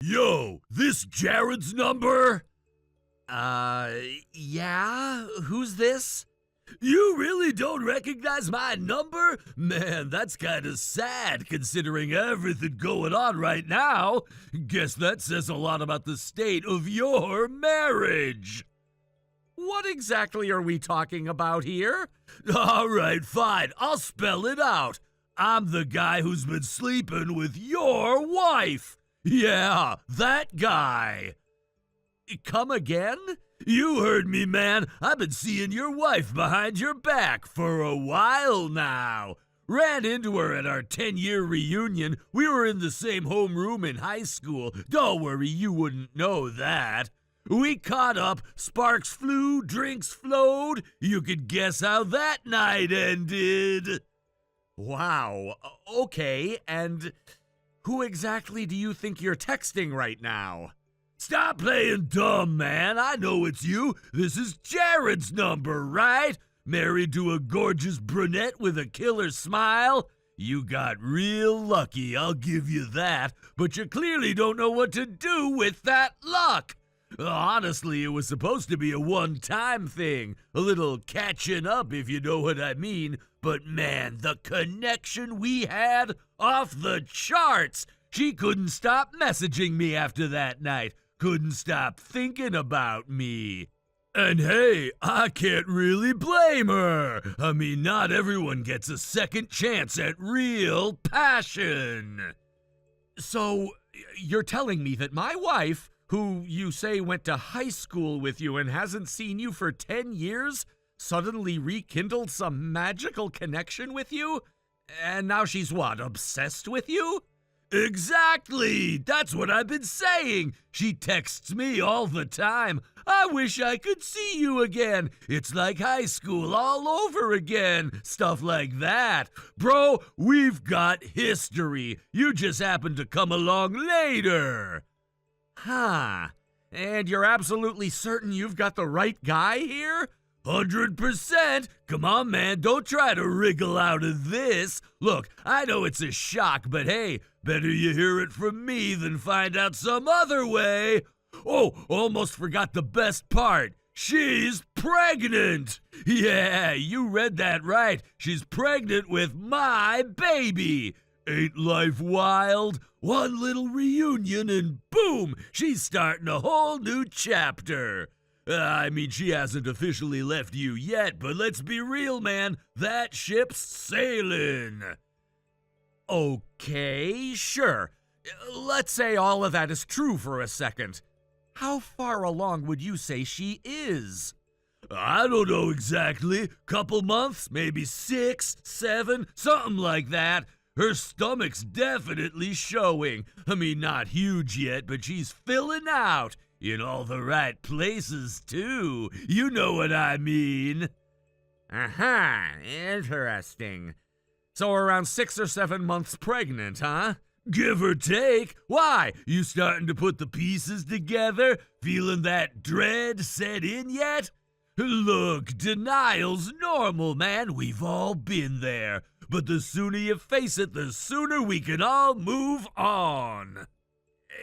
Yo, this Jared's number? Yeah? Who's this? You really don't recognize my number? Man, that's kinda sad considering everything going on right now. Guess that says a lot about the state of your marriage. What exactly are we talking about here? Alright, fine, I'll spell it out. I'm the guy who's been sleeping with your wife. Yeah, that guy. Come again? You heard me, man. I've been seeing your wife behind your back for a while now. Ran into her at our 10-year reunion. We were in the same homeroom in high school. Don't worry, you wouldn't know that. We caught up, sparks flew, drinks flowed. You could guess how that night ended. Wow, okay, and who exactly do you think you're texting right now? Stop playing dumb, man. I know it's you. This is Jared's number, right? Married to a gorgeous brunette with a killer smile? You got real lucky, I'll give you that, but you clearly don't know what to do with that luck. Honestly, it was supposed to be a one-time thing, a little catching up if you know what I mean, but man, the connection we had, off the charts. She couldn't stop messaging me after that night, couldn't stop thinking about me. And hey, I can't really blame her. I mean, not everyone gets a second chance at real passion. So, you're telling me that my wife, who you say went to high school with you and hasn't seen you for 10 years, suddenly rekindled some magical connection with you? And now she's what, obsessed with you? Exactly! That's what I've been saying! She texts me all the time. I wish I could see you again. It's like high school all over again. Stuff like that. Bro, we've got history. You just happened to come along later. Huh. And you're absolutely certain you've got the right guy here? 100%! Come on, man, don't try to wriggle out of this. Look, I know it's a shock, but hey, better you hear it from me than find out some other way. Oh, almost forgot the best part. She's pregnant! Yeah, you read that right. She's pregnant with my baby. Ain't life wild? One little reunion and boom, she's starting a whole new chapter. I mean, she hasn't officially left you yet, but let's be real, man. That ship's sailing. Okay, sure. Let's say all of that is true for a second. How far along would you say she is? I don't know exactly. Couple months, maybe 6, 7, something like that. Her stomach's definitely showing. I mean, not huge yet, but she's filling out. In all the right places, too. You know what I mean. Aha, interesting. So around 6 or 7 months pregnant, huh? Give or take. Why? You starting to put the pieces together? Feeling that dread set in yet? Look, denial's normal, man. We've all been there. But the sooner you face it, the sooner we can all move on.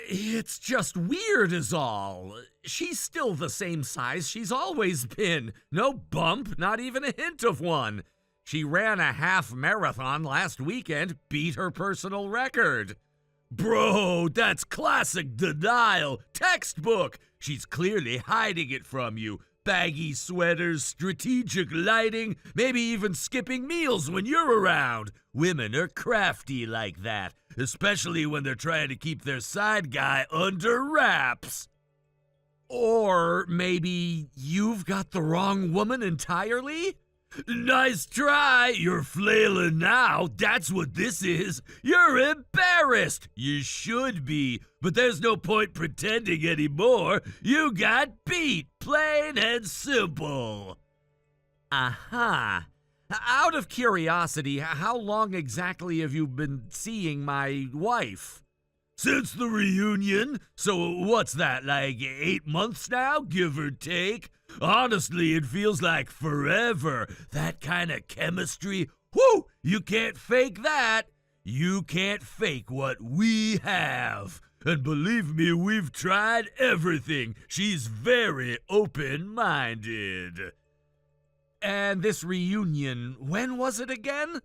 It's just weird is all. She's still the same size she's always been. No bump, not even a hint of one. She ran a half marathon last weekend, beat her personal record. Bro, that's classic denial. Textbook. She's clearly hiding it from you. Baggy sweaters, strategic lighting, maybe even skipping meals when you're around. Women are crafty like that, especially when they're trying to keep their side guy under wraps. Or maybe you've got the wrong woman entirely? Nice try. You're flailing now. That's what this is. You're embarrassed. You should be, but there's no point pretending anymore. You got beat, plain and simple. Aha. Out of curiosity, how long exactly have you been seeing my wife? Since the reunion. So what's that, like 8 months now, give or take? Honestly, it feels like forever. That kind of chemistry, whoo, you can't fake that. You can't fake what we have. And believe me, we've tried everything. She's very open-minded. And this reunion, when was it again?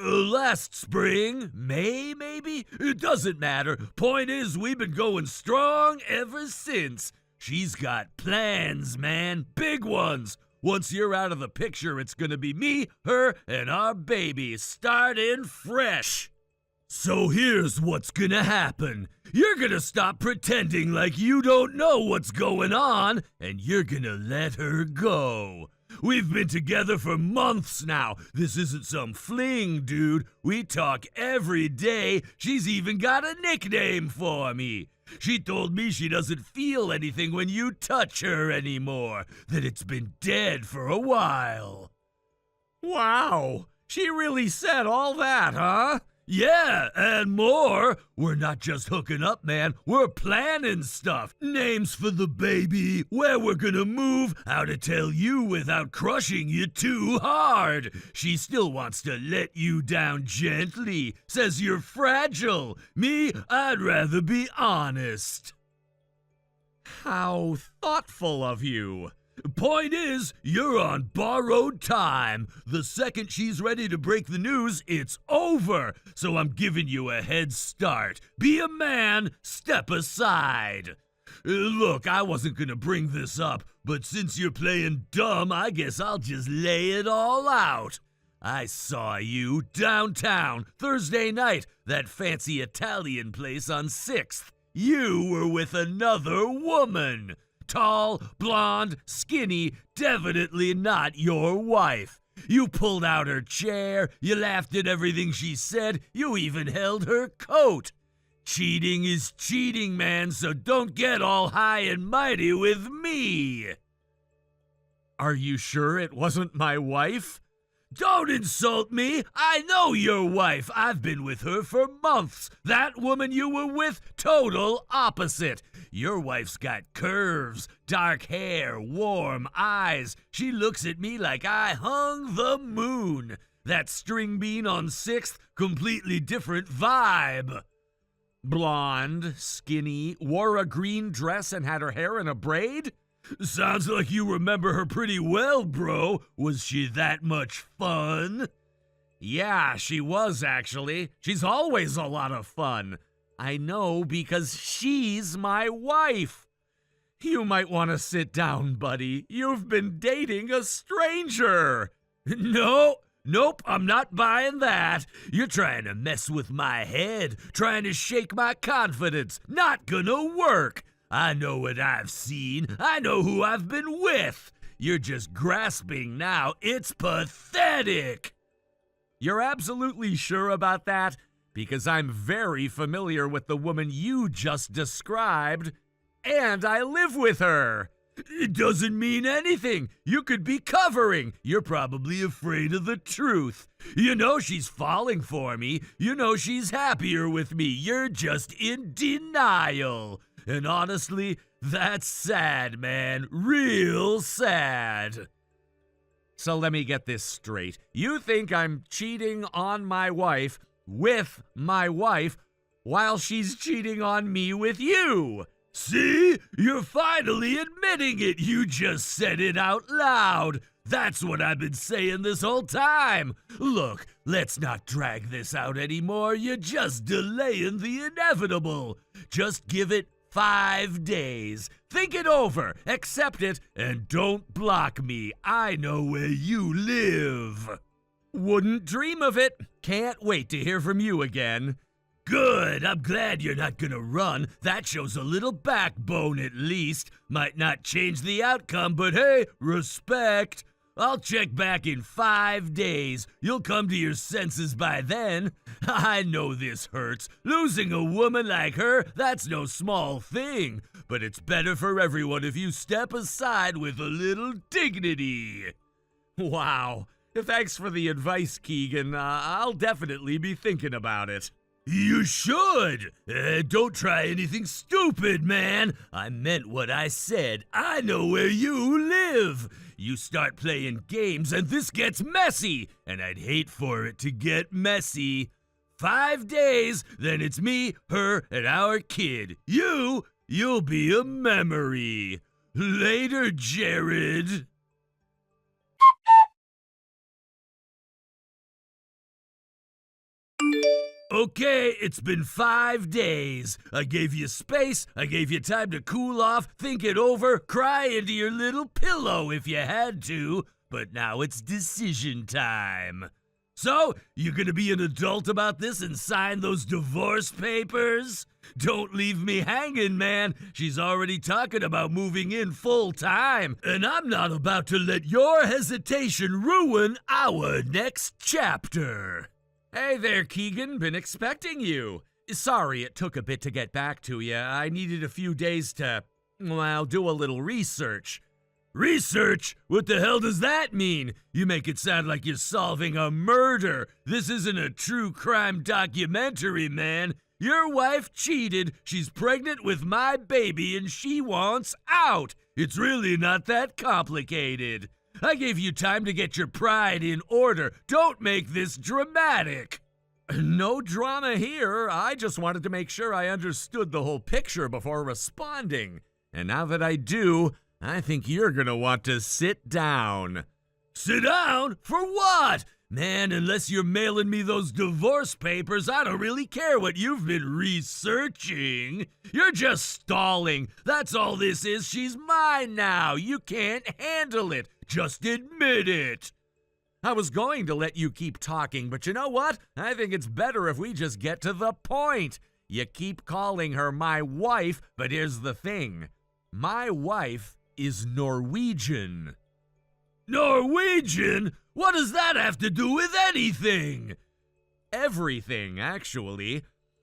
Last spring, May maybe? It doesn't matter. Point is, we've been going strong ever since. She's got plans, man. Big ones. Once you're out of the picture, it's gonna be me, her, and our baby, starting fresh. So here's what's gonna happen. You're gonna stop pretending like you don't know what's going on, and you're gonna let her go. We've been together for months now. This isn't some fling, dude. We talk every day. She's even got a nickname for me. She told me she doesn't feel anything when you touch her anymore, that it's been dead for a while. Wow, she really said all that, huh? Yeah, and more. We're not just hooking up, man. We're planning stuff. Names for the baby, where we're gonna move, how to tell you without crushing you too hard. She still wants to let you down gently. Says you're fragile. Me, I'd rather be honest. How thoughtful of you. Point is, you're on borrowed time. The second she's ready to break the news, it's over. So I'm giving you a head start. Be a man, step aside. Look, I wasn't gonna bring this up, but since you're playing dumb, I guess I'll just lay it all out. I saw you downtown Thursday night, that fancy Italian place on 6th. You were with another woman. Tall, blonde, skinny, definitely not your wife. You pulled out her chair, you laughed at everything she said, you even held her coat. Cheating is cheating, man, so don't get all high and mighty with me. Are you sure it wasn't my wife? Don't insult me. I know your wife. I've been with her for months. That woman you were with, total opposite. Your wife's got curves, dark hair, warm eyes. She looks at me like I hung the moon. That string bean on 6th, completely different vibe. Blonde, skinny, wore a green dress and had her hair in a braid? Sounds like you remember her pretty well, bro. Was she that much fun? Yeah, she was actually. She's always a lot of fun. I know because she's my wife. You might want to sit down, buddy. You've been dating a stranger. Nope, I'm not buying that. You're trying to mess with my head, trying to shake my confidence. Not gonna work. I know what I've seen. I know who I've been with. You're just grasping now. It's pathetic. You're absolutely sure about that? Because I'm very familiar with the woman you just described, and I live with her. It doesn't mean anything. You could be covering. You're probably afraid of the truth. You know she's falling for me. You know she's happier with me. You're just in denial. And honestly, that's sad, man. Real sad. So let me get this straight. You think I'm cheating on my wife with my wife while she's cheating on me with you? See? You're finally admitting it. You just said it out loud. That's what I've been saying this whole time. Look, let's not drag this out anymore. You're just delaying the inevitable. Just give it 5 days. Think it over, accept it, and don't block me. I know where you live. Wouldn't dream of it. Can't wait to hear from you again. Good, I'm glad you're not gonna run. That shows a little backbone at least. Might not change the outcome, but hey, respect. I'll check back in 5 days. You'll come to your senses by then. I know this hurts. Losing a woman like her, that's no small thing. But it's better for everyone if you step aside with a little dignity. Wow. Thanks for the advice, Keegan. I'll definitely be thinking about it. You should. Don't try anything stupid, man. I meant what I said. I know where you live. You start playing games and this gets messy, and I'd hate for it to get messy. 5 days, then it's me, her, and our kid. You'll be a memory. Later, Jared. Okay, it's been 5 days. I gave you space, I gave you time to cool off, think it over, cry into your little pillow if you had to, but now it's decision time. So, you gonna be an adult about this and sign those divorce papers? Don't leave me hanging, man. She's already talking about moving in full time, and I'm not about to let your hesitation ruin our next chapter. Hey there, Keegan. Been expecting you. Sorry it took a bit to get back to you. I needed a few days to, well, do a little research. Research? What the hell does that mean? You make it sound like you're solving a murder. This isn't a true crime documentary, man. Your wife cheated, she's pregnant with my baby, and she wants out. It's really not that complicated. I gave you time to get your pride in order. Don't make this dramatic. No drama here. I just wanted to make sure I understood the whole picture before responding. And now that I do, I think you're gonna want to sit down. Sit down? For what? Man, unless you're mailing me those divorce papers, I don't really care what you've been researching. You're just stalling. That's all this is. She's mine now. You can't handle it. Just admit it. I was going to let you keep talking, but you know what? I think it's better if we just get to the point. You keep calling her my wife, but here's the thing. My wife is Norwegian. Norwegian? What does that have to do with anything? Everything, actually.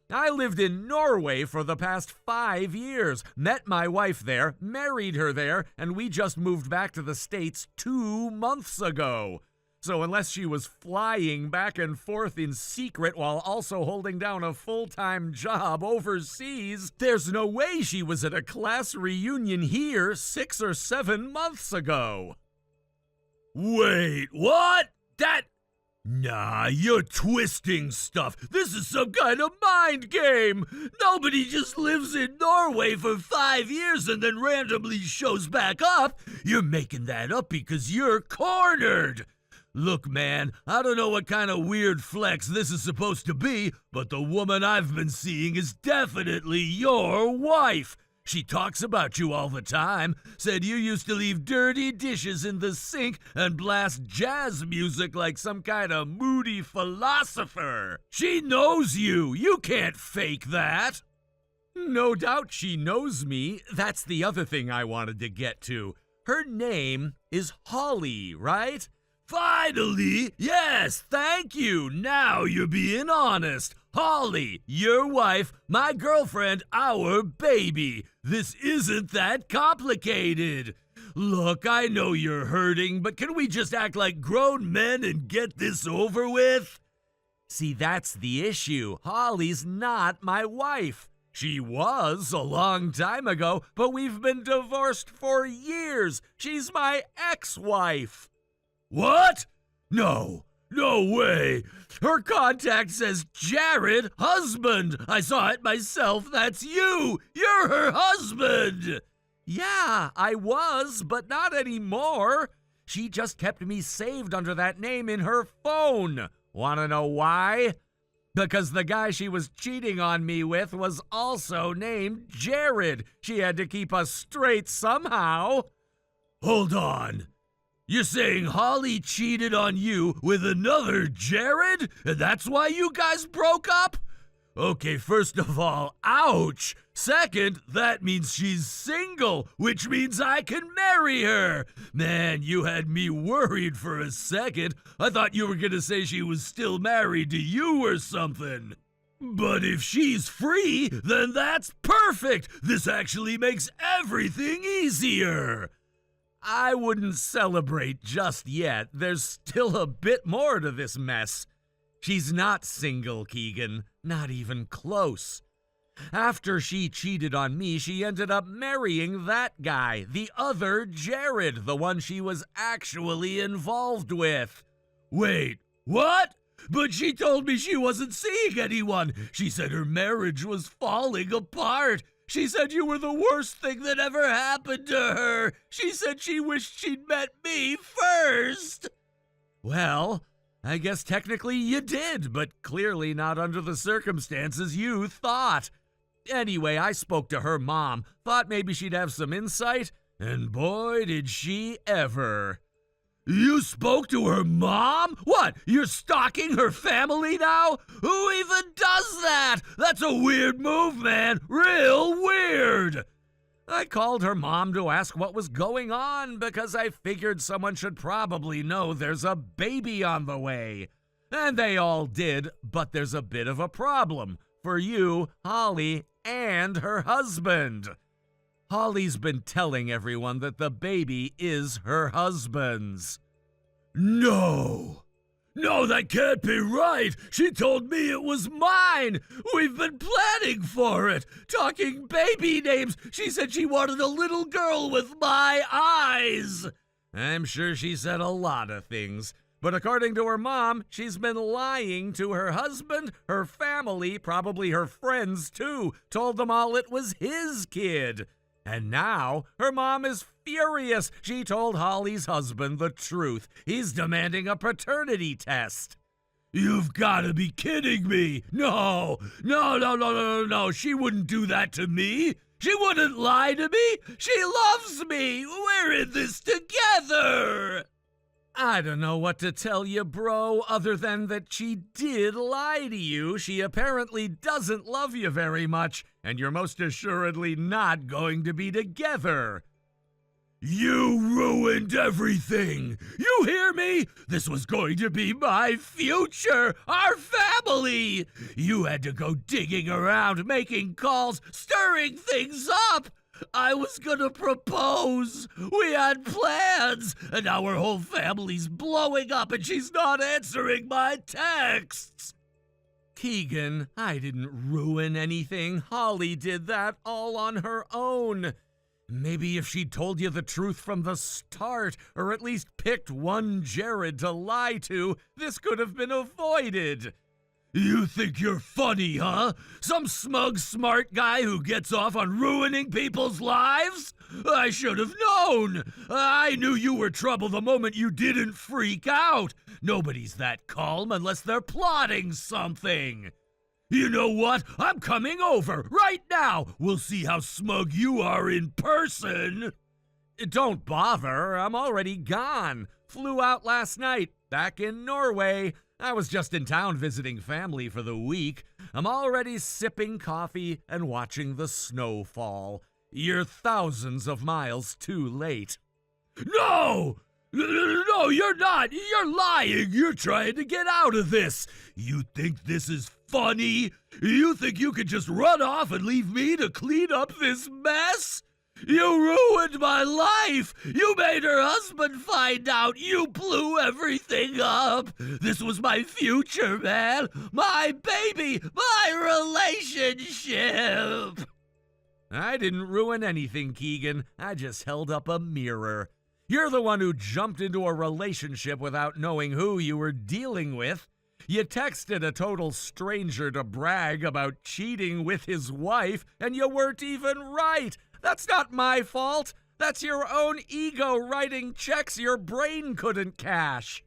I lived in Norway for the past 5 years, met my wife there, married her there, and we just moved back to the States 2 months ago. So unless she was flying back and forth in secret while also holding down a full-time job overseas, there's no way she was at a class reunion here 6 or 7 months ago. Wait, what? Nah, you're twisting stuff. This is some kind of mind game. Nobody just lives in Norway for 5 years and then randomly shows back up. You're making that up because you're cornered. Look, man, I don't know what kind of weird flex this is supposed to be, but the woman I've been seeing is definitely your wife. She talks about you all the time, said you used to leave dirty dishes in the sink and blast jazz music like some kind of moody philosopher. She knows you. You can't fake that. No doubt she knows me. That's the other thing I wanted to get to. Her name is Holly, right? Finally! Yes, thank you. Now you're being honest. Holly, your wife, my girlfriend, our baby. This isn't that complicated. Look, I know you're hurting, but can we just act like grown men and get this over with? See, that's the issue. Holly's not my wife. She was a long time ago, but we've been divorced for years. She's my ex-wife. What? No way. Her contact says Jared, husband. I saw it myself. That's you. You're her husband. Yeah, I was, but not anymore. She just kept me saved under that name in her phone. Wanna know why? Because the guy she was cheating on me with was also named Jared. She had to keep us straight somehow. Hold on. You're saying Holly cheated on you with another Jared? And that's why you guys broke up? Okay, first of all, ouch. Second, that means she's single, which means I can marry her. Man, you had me worried for a second. I thought you were gonna say she was still married to you or something. But if she's free, then that's perfect. This actually makes everything easier. I wouldn't celebrate just yet. There's still a bit more to this mess. She's not single, Keegan. Not even close. After she cheated on me, she ended up marrying that guy, the other Jared, the one she was actually involved with. Wait, what? But she told me she wasn't seeing anyone. She said her marriage was falling apart. She said you were the worst thing that ever happened to her. She said she wished she'd met me first. Well, I guess technically you did, but clearly not under the circumstances you thought. Anyway, I spoke to her mom, thought maybe she'd have some insight, and boy, did she ever. You spoke to her mom? What, you're stalking her family now? Who even does that? That's a weird move, man. Real weird. I called her mom to ask what was going on because I figured someone should probably know there's a baby on the way. And they all did, but there's a bit of a problem for you, Holly, and her husband. Holly's been telling everyone that the baby is her husband's. No, that can't be right. She told me it was mine. We've been planning for it, talking baby names. She said she wanted a little girl with my eyes. I'm sure she said a lot of things, but according to her mom, she's been lying to her husband, her family, probably her friends too, told them all it was his kid. And now her mom is furious. She told Holly's husband the truth. He's demanding a paternity test. You've got to be kidding me. No. She wouldn't do that to me. She wouldn't lie to me. She loves me. We're in this together. I don't know what to tell you, bro, other than that she did lie to you. She apparently doesn't love you very much, and you're most assuredly not going to be together. You ruined everything. You hear me? This was going to be my future, our family. You had to go digging around, making calls, stirring things up. I was gonna propose. We had plans, and now our whole family's blowing up and she's not answering my texts. Keegan, I didn't ruin anything. Holly did that all on her own. Maybe if she'd told you the truth from the start, or at least picked one Jared to lie to, this could have been avoided. You think you're funny, huh? Some smug, smart guy who gets off on ruining people's lives? I should have known. I knew you were trouble the moment you didn't freak out. Nobody's that calm unless they're plotting something. You know what? I'm coming over right now. We'll see how smug you are in person. Don't bother. I'm already gone. Flew out last night, back in Norway. I was just in town visiting family for the week. I'm already sipping coffee and watching the snow fall. You're thousands of miles too late. No, you're not. You're lying. You're trying to get out of this. You think this is funny? You think you could just run off and leave me to clean up this mess? You ruined my life! You made her husband find out! You blew everything up! This was my future, man! My baby! My relationship! I didn't ruin anything, Keegan. I just held up a mirror. You're the one who jumped into a relationship without knowing who you were dealing with. You texted a total stranger to brag about cheating with his wife, and you weren't even right! That's not my fault. That's your own ego writing checks your brain couldn't cash.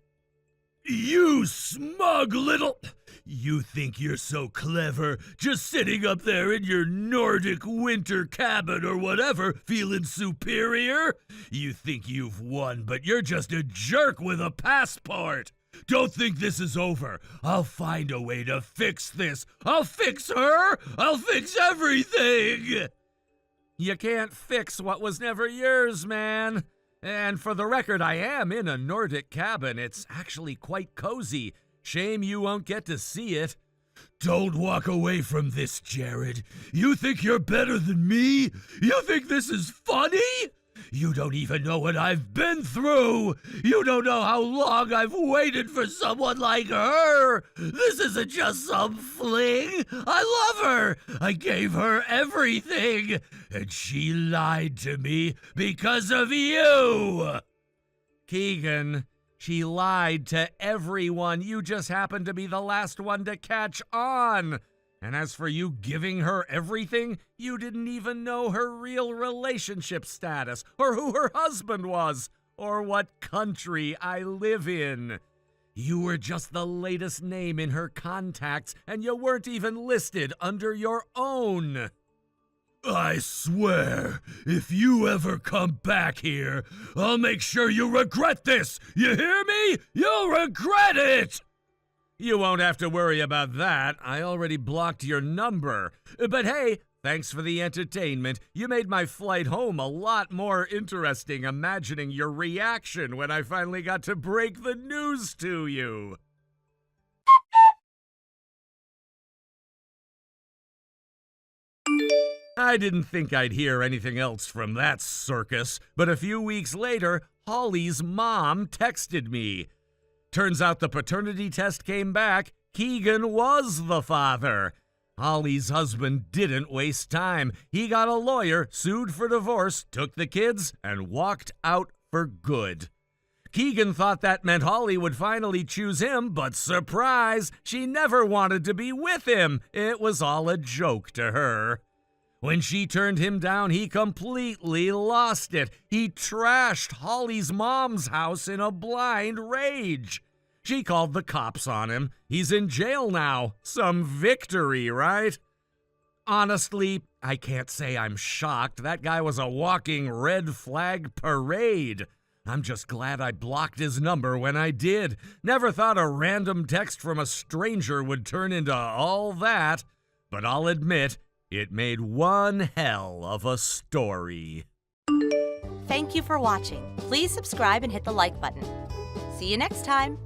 You smug little... You think you're so clever, just sitting up there in your Nordic winter cabin or whatever, feeling superior? You think you've won, but you're just a jerk with a passport. Don't think this is over. I'll find a way to fix this. I'll fix her. I'll fix everything. You can't fix what was never yours, man. And for the record, I am in a Nordic cabin. It's actually quite cozy. Shame you won't get to see it. Don't walk away from this, Jared. You think you're better than me? You think this is funny? You don't even know what I've been through. You don't know how long I've waited for someone like her. This isn't just some fling. I love her. I gave her everything. And she lied to me because of you. Keegan, She lied to everyone. You just happened to be the last one to catch on. And as for you giving her everything, you didn't even know her real relationship status, or who her husband was, or what country I live in. You were just the latest name in her contacts, and you weren't even listed under your own. I swear, if you ever come back here, I'll make sure you regret this! You hear me? You'll regret it! You won't have to worry about that. I already blocked your number. But hey, thanks for the entertainment. You made my flight home a lot more interesting imagining your reaction when I finally got to break the news to you. I didn't think I'd hear anything else from that circus, but a few weeks later, Holly's mom texted me. Turns out the paternity test came back. Keegan was the father. Holly's husband didn't waste time. He got a lawyer, sued for divorce, took the kids, and walked out for good. Keegan thought that meant Holly would finally choose him, but surprise, she never wanted to be with him. It was all a joke to her. When she turned him down, he completely lost it. He trashed Holly's mom's house in a blind rage. She called the cops on him. He's in jail now. Some victory, right? Honestly, I can't say I'm shocked. That guy was a walking red flag parade. I'm just glad I blocked his number when I did. Never thought a random text from a stranger would turn into all that. But I'll admit, it made one hell of a story. Thank you for watching. Please subscribe and hit the like button. See you next time.